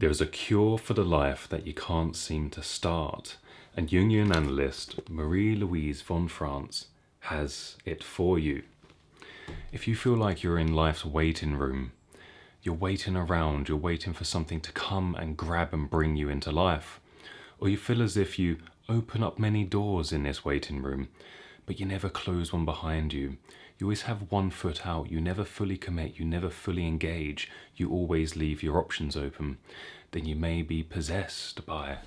There is a cure for the life that you can't seem to start, and Jungian analyst Marie-Louise Von Franz has it for you. If you feel like you're in life's waiting room, you're waiting around, you're waiting for something to come and grab and bring you into life, or you feel as if you open up many doors in this waiting room, but you never close one behind you. You always have one foot out, you never fully commit, you never fully engage, you always leave your options open, then you may be possessed by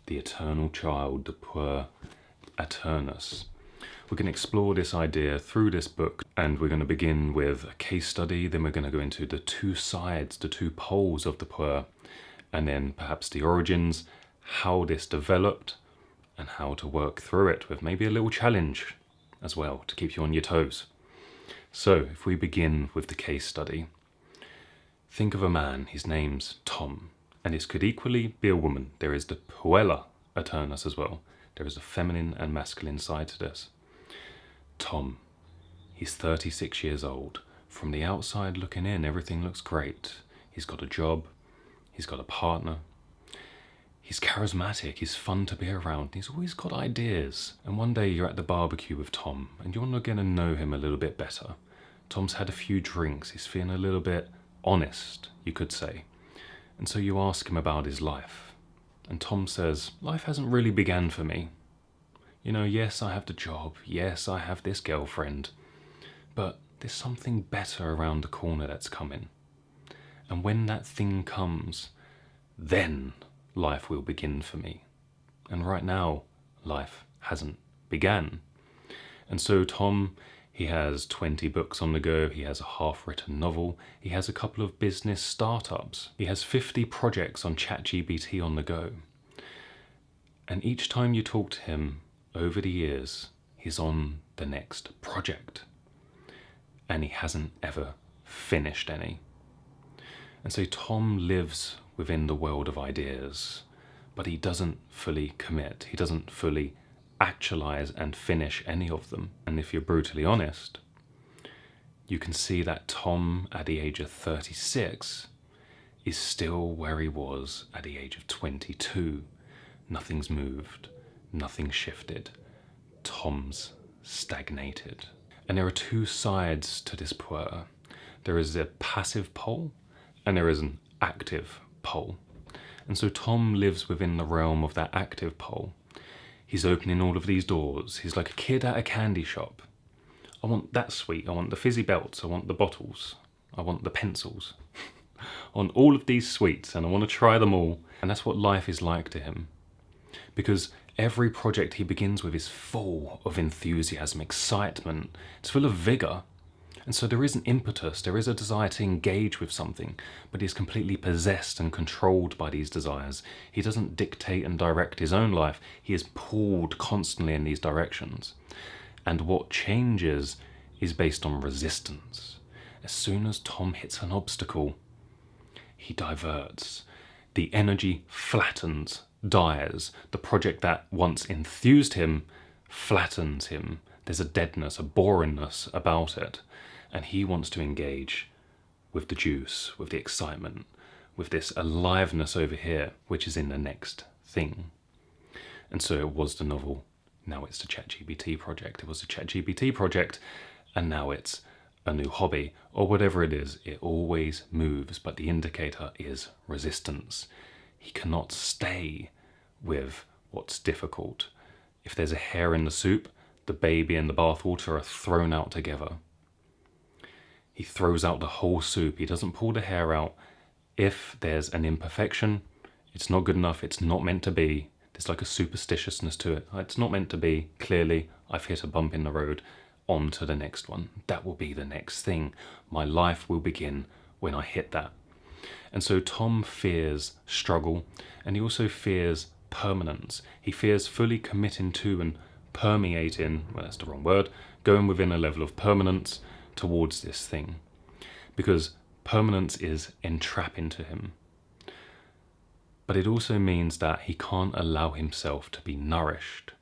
the eternal child, the Puer Aeternus. We're going to explore this idea through this book, and we're going to begin with a case study, then we're going to go into the two sides, the two poles of the Puer, and then perhaps the origins, how this developed, and how to work through it with maybe a little challenge as well to keep you on your toes. So if we begin with the case study, think of a man, his name's Tom, and this could equally be a woman. There is the Puella Aeternus as well. There is a feminine and masculine side to this. Tom, he's 36 years old. From the outside looking in, everything looks great. He's got a job, he's got a partner, he's charismatic, he's fun to be around, he's always got ideas. And one day you're at the barbecue with Tom and you want to get to know him a little bit better. Tom's had a few drinks, he's feeling a little bit honest, you could say. And so you ask him about his life. And Tom says, life hasn't really began for me. You know, yes, I have the job, yes, I have this girlfriend, but there's something better around the corner that's coming. And when that thing comes, then life will begin for me. And right now, life hasn't began. And so Tom, he has 20 books on the go, he has a half-written novel, he has a couple of business startups, he has 50 projects on ChatGPT on the go. And each time you talk to him over the years, he's on the next project. And he hasn't ever finished any. And so Tom lives within the world of ideas, but he doesn't fully commit. He doesn't fully actualize and finish any of them. And if you're brutally honest, you can see that Tom at the age of 36 is still where he was at the age of 22. Nothing's moved, nothing's shifted. Tom's stagnated. And there are two sides to this Puer. There is a passive pole and there is an active pole. And so Tom lives within the realm of that active pole. He's opening all of these doors. He's like a kid at a candy shop. I want that sweet. I want the fizzy belts. I want the bottles. I want the pencils. I want all of these sweets and I want to try them all. And that's what life is like to him. Because every project he begins with is full of enthusiasm, excitement. It's full of vigor. And so there is an impetus, there is a desire to engage with something, but he's completely possessed and controlled by these desires. He doesn't dictate and direct his own life. He is pulled constantly in these directions. And what changes is based on resistance. As soon as Tom hits an obstacle, he diverts. The energy flattens, dies. The project that once enthused him flattens him. There's a deadness, a boringness about it. And he wants to engage with the juice, with the excitement, with this aliveness over here, which is in the next thing. And so it was the novel, now it's the ChatGPT project. It was the ChatGPT project, and now it's a new hobby, or whatever it is. It always moves, but the indicator is resistance. He cannot stay with what's difficult. If there's a hair in the soup, the baby and the bathwater are thrown out together. He throws out the whole soup. He doesn't pull the hair out. If there's an imperfection, it's not good enough. It's not meant to be. There's like a superstitiousness to it. It's not meant to be. Clearly, I've hit a bump in the road. On to the next one. That will be the next thing. My life will begin when I hit that. And so Tom fears struggle, and he also fears permanence. He fears fully committing to and permeating, well, that's the wrong word, going within a level of permanence towards this thing, because permanence is entrapping to him. But it also means that he can't allow himself to be nourished,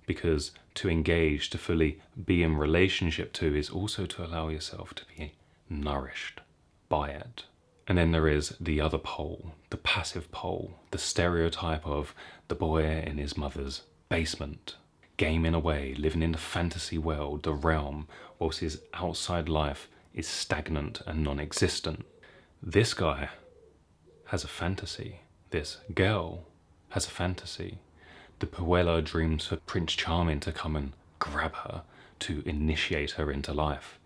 because to engage, to fully be in relationship to, is also to allow yourself to be nourished by it. And then there is the other pole, the passive pole, the stereotype of the boy in his mother's basement, gaming away, living in the fantasy world, the realm, whilst his outside life is stagnant and non-existent. This guy has a fantasy. This girl has a fantasy. The Puella dreams for Prince Charming to come and grab her, to initiate her into life.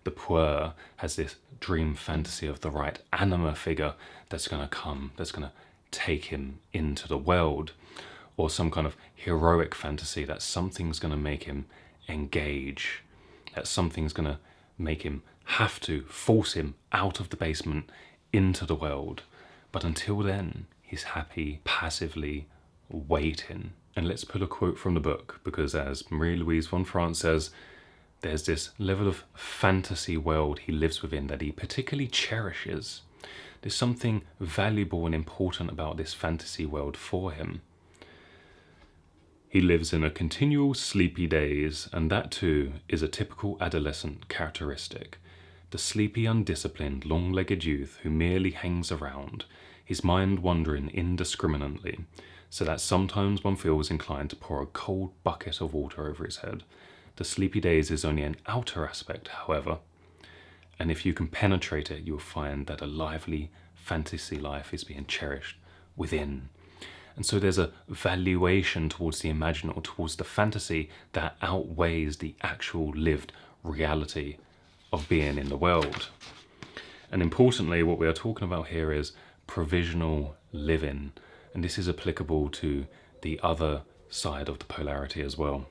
The Puer has this dream fantasy of the right anima figure that's going to come, that's going to take him into the world, or some kind of heroic fantasy that something's going to make him engage, that something's going to make him have to force him out of the basement into the world. But until then, he's happy, passively waiting. And let's pull a quote from the book, because as Marie-Louise Von Franz says, there's this level of fantasy world he lives within that he particularly cherishes. There's something valuable and important about this fantasy world for him. He lives in a continual sleepy daze, and that too is a typical adolescent characteristic. The sleepy, undisciplined, long-legged youth who merely hangs around, his mind wandering indiscriminately, so that sometimes one feels inclined to pour a cold bucket of water over his head. The sleepy daze is only an outer aspect, however, and if you can penetrate it, you'll find that a lively fantasy life is being cherished within. And so there's a valuation towards the imaginal, towards the fantasy that outweighs the actual lived reality of being in the world. And importantly, what we are talking about here is provisional living, and this is applicable to the other side of the polarity as well.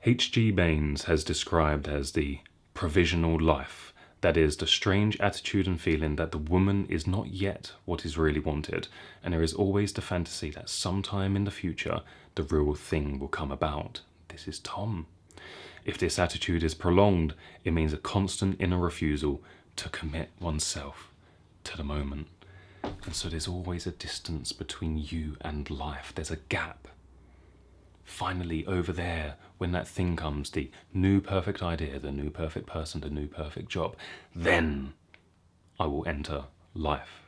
H.G. Baines has described as the provisional life, that is, the strange attitude and feeling that the woman is not yet what is really wanted, and there is always the fantasy that sometime in the future the real thing will come about. This is Tom. If this attitude is prolonged, it means a constant inner refusal to commit oneself to the moment. And so there's always a distance between you and life. There's a gap. Finally, over there, when that thing comes, the new perfect idea, the new perfect person, the new perfect job, then I will enter life.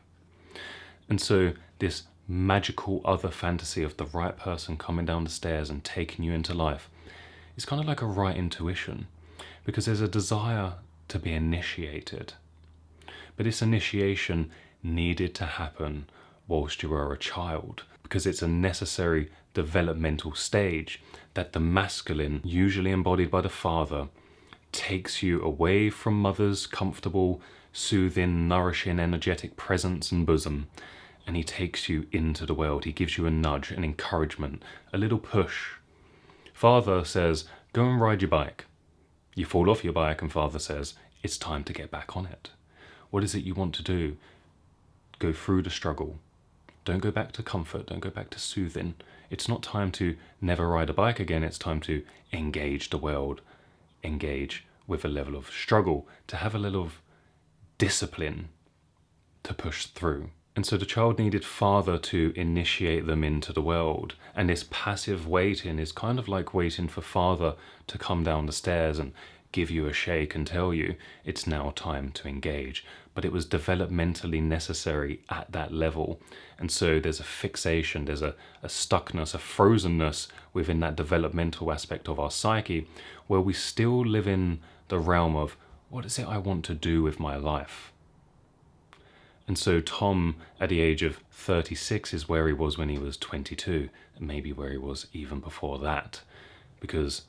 And so this magical other fantasy of the right person coming down the stairs and taking you into life is kind of like a right intuition, because there's a desire to be initiated. But this initiation needed to happen whilst you were a child, because it's a necessary developmental stage that the masculine, usually embodied by the father, takes you away from mother's comfortable, soothing, nourishing, energetic presence and bosom, and he takes you into the world. He gives you a nudge, an encouragement, a little push. Father says, go and ride your bike. You fall off your bike and father says, it's time to get back on it. What is it you want to do? Go through the struggle. Don't go back to comfort, don't go back to soothing. It's not time to never ride a bike again, it's time to engage the world, engage with a level of struggle, to have a little of discipline to push through. And so the child needed father to initiate them into the world. And this passive waiting is kind of like waiting for father to come down the stairs and give you a shake and tell you it's now time to engage. But it was developmentally necessary at that level. And so there's a fixation, there's a stuckness, a frozenness within that developmental aspect of our psyche, where we still live in the realm of, what is it I want to do with my life? And so Tom, at the age of 36, is where he was when he was 22, and maybe where he was even before that, because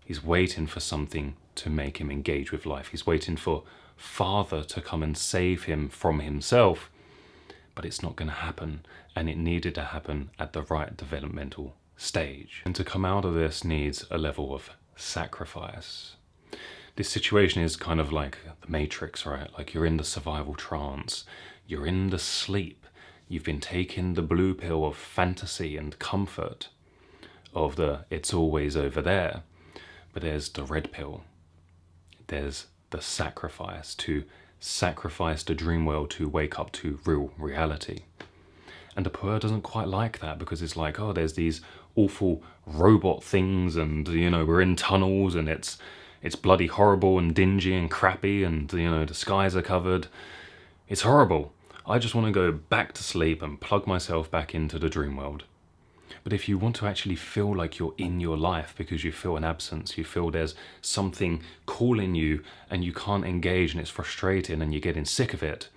he's waiting for something to make him engage with life. He's waiting for father to come and save him from himself, but it's not going to happen, and it needed to happen at the right developmental stage. And to come out of this needs a level of sacrifice. This situation is kind of like the Matrix, right? Like you're in the survival trance, you're in the sleep, you've been taking the blue pill of fantasy and comfort, of the it's always over there, but there's the red pill. There's the sacrifice, to sacrifice the dream world to wake up to real reality. And the Puer doesn't quite like that, because it's like, oh, there's these awful robot things, and we're in tunnels, and it's bloody horrible and dingy and crappy, and the skies are covered. It's horrible. I just want to go back to sleep and plug myself back into the dream world. But if you want to actually feel like you're in your life because you feel an absence, you feel there's something calling you and you can't engage and it's frustrating and you're getting sick of it,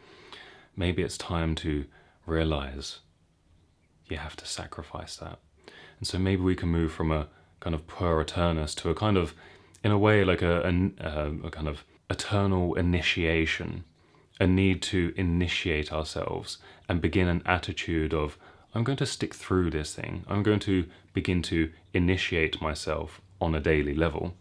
maybe it's time to realize you have to sacrifice that. And so maybe we can move from a kind of Puer Aeternus to a kind of, in a way, like a kind of eternal initiation, a need to initiate ourselves and begin an attitude of, I'm going to stick through this thing. I'm going to begin to initiate myself on a daily level.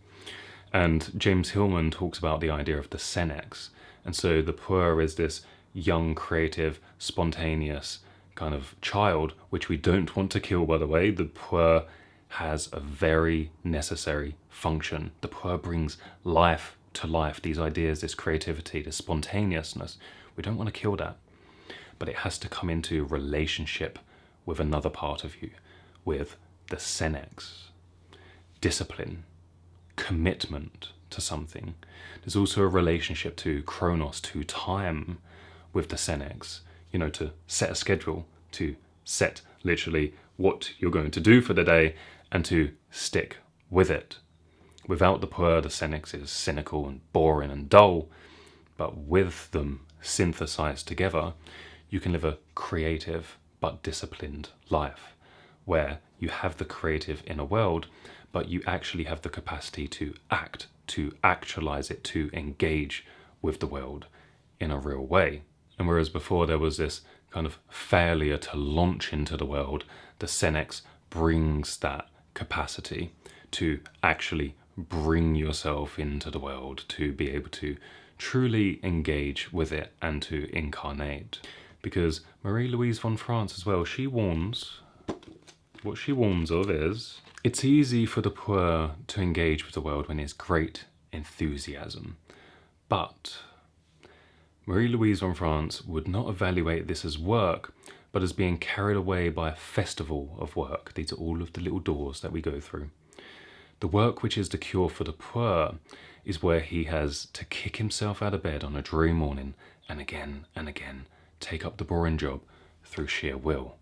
And James Hillman talks about the idea of the Senex. And so the Puer is this young, creative, spontaneous kind of child, which we don't want to kill, by the way. The Puer has a very necessary function. The Puer brings life to life, these ideas, this creativity, this spontaneousness. We don't want to kill that. But it has to come into relationship with another part of you, with the Senex. Discipline, commitment to something. There's also a relationship to Chronos, to time, with the Senex. You know, to set a schedule, to set literally what you're going to do for the day and to stick with it. Without the Puer, the Senex is cynical and boring and dull, but with them synthesized together, you can live a creative but disciplined life where you have the creative inner world, but you actually have the capacity to act, to actualize it, to engage with the world in a real way. And whereas before there was this kind of failure to launch into the world, the Senex brings that capacity to actually bring yourself into the world, to be able to truly engage with it and to incarnate. Because Marie-Louise Von Franz as well, what she warns of is, it's easy for the Puer to engage with the world when there's great enthusiasm. But Marie-Louise Von Franz would not evaluate this as work, but as being carried away by a festival of work. These are all of the little doors that we go through. The work which is the cure for the Puer is where he has to kick himself out of bed on a dreary morning and again take up the boring job through sheer will.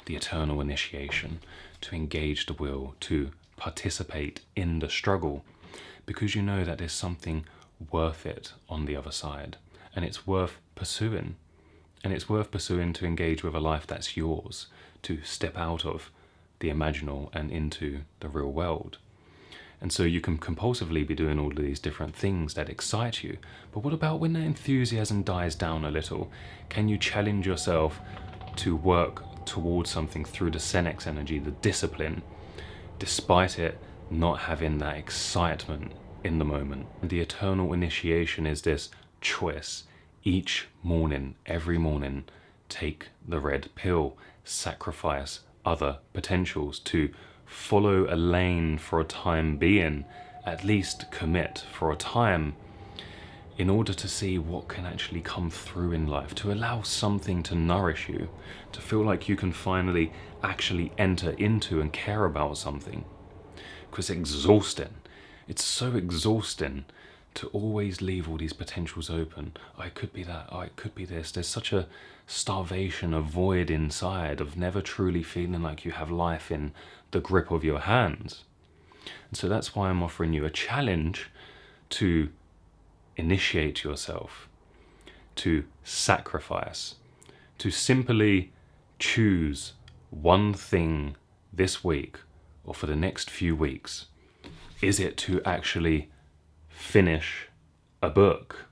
The eternal initiation, to engage the will, to participate in the struggle, because you know that there's something worth it on the other side, and it's worth pursuing. And it's worth pursuing to engage with a life that's yours, to step out of the imaginal and into the real world. And so you can compulsively be doing all of these different things that excite you. But what about when the enthusiasm dies down a little? Can you challenge yourself to work towards something through the Senex energy, the discipline, despite it not having that excitement in the moment? And the eternal initiation is this choice. Each morning, every morning, take the red pill, sacrifice other potentials to follow a lane for a time being, at least commit for a time, in order to see what can actually come through in life, to allow something to nourish you, to feel like you can finally actually enter into and care about something. Because it's exhausting. It's so exhausting to always leave all these potentials open. Oh, it could be that. Oh, it could be this. There's such a starvation, a void inside of never truly feeling like you have life in the grip of your hands. And so that's why I'm offering you a challenge to initiate yourself, to sacrifice, to simply choose one thing this week or for the next few weeks. Is it to actually finish a book,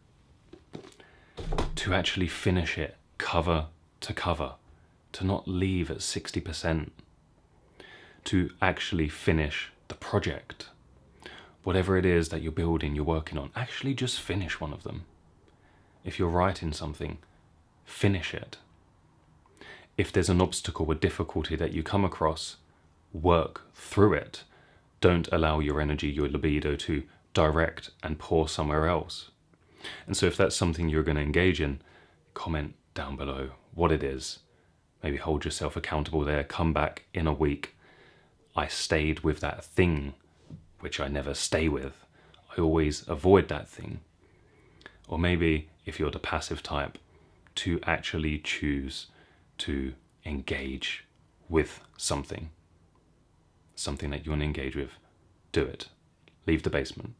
to actually finish it cover to cover, to not leave at 60%, to actually finish the project, whatever it is that you're building, you're working on, actually just finish one of them. If you're writing something, finish it. If there's an obstacle or difficulty that you come across, work through it. Don't allow your energy, your libido to direct and pour somewhere else. And so if that's something you're going to engage in, comment down below what it is. Maybe hold yourself accountable there. Come back in a week. I stayed with that thing, which I never stay with. I always avoid that thing. Or maybe if you're the passive type, to actually choose to engage with something that you want to engage with, do it. Leave the basement,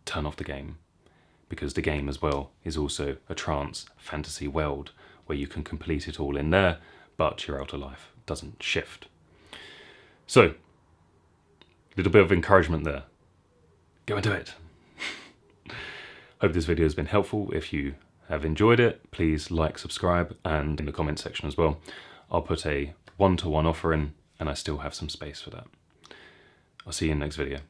turn off the game, because the game as well is also a trance fantasy world where you can complete it all in there, but your outer life doesn't shift. So, a little bit of encouragement there. Go and do it. Hope this video has been helpful. If you have enjoyed it, please like, subscribe, and in the comment section as well, I'll put a one-to-one offer in, and I still have some space for that. I'll see you in the next video.